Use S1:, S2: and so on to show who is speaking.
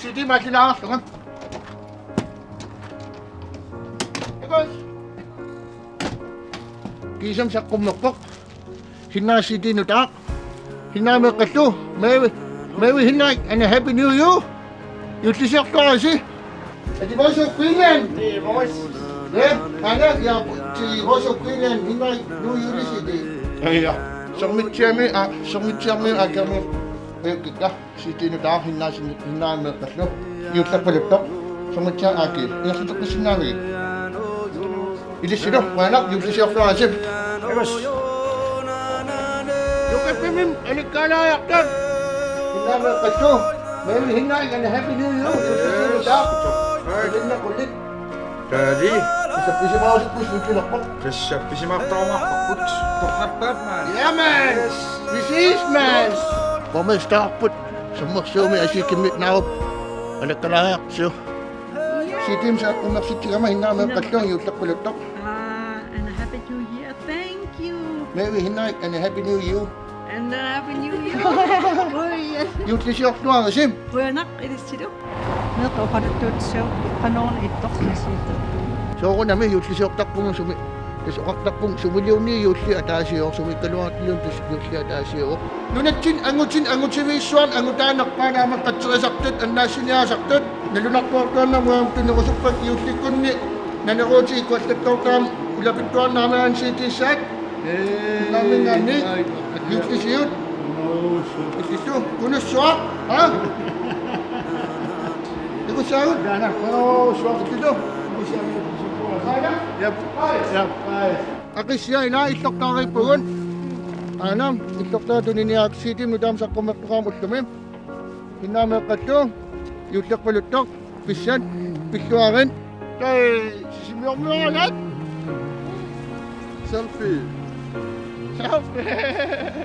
S1: City Makina, tengah. Guys. Kisam sa kumukok. Hina City nutak. Hina merkato. Merry hina and a happy new year. You t-shirt ko kasi. Edi boss of Queenland.
S2: Hey, boys.
S1: Yeah, mana ya si boss of Queenland hina new year City. Iya. Sumit kami kami. Kita City nutak hina merkato. You tak pelutok. Sumit siya akin. Yang sudah kesinari. Ini sudah mana you t-shirt ko kasi.
S2: Hey, boss.
S1: Yung kami alik ka na yaktan. Hina merkato. Merry hina and a happy new year. You t-shirt nutak. Hindi kulit.
S2: Jadi,
S1: Isa mo sa push yung kinakpak.
S2: siapa sih mak tahu mak put tukar man.
S1: Yeah, man! This is, man! Mama, stop put. Sumaksaw may asikimit na ako. Anak ka lahat, so. Si Tim sa kumaksit siya mahina ng katlong yung takpulutok.
S3: And a happy new year. Thank you.
S1: Merry hinay and a happy new year.
S3: And a happy new year. Oi,
S1: Yung tisiyok doon, asim.
S3: buenak edisido. No to hadut so kanon itok nasito.
S1: So ako namin, yung tisiyok takpong sumi. Tapos ako takpong sumiliw ni yung siya atasyo. Sumikalawat yun, tapos yung siya atasyo. Nunat angot si Wiswan, angot anak pa naman katsura saktot, ang nasi niya saktot. Nalunak po ako ng mga tinukasupat yung sikon ni. Nanakot si Ikot na kam ulapit ko namin ang city set. Namin nga ni. Yung sisiyot. Sisiyot. Kuno swak, ha? Hindi ko sahod.
S2: Anak, oh, swak
S1: Ito. Kaya?
S2: Yep. Yep.
S1: Akis siya, ina-istok na kay Puron. Anam, istok na doon ni Ak City, madam sa kumaktukamot kami. Hinamay ka to, yutak palutok, pisyan, piswarin. Kay, sisimiyok mo nga lahat.
S2: Selfie.
S1: Selfie.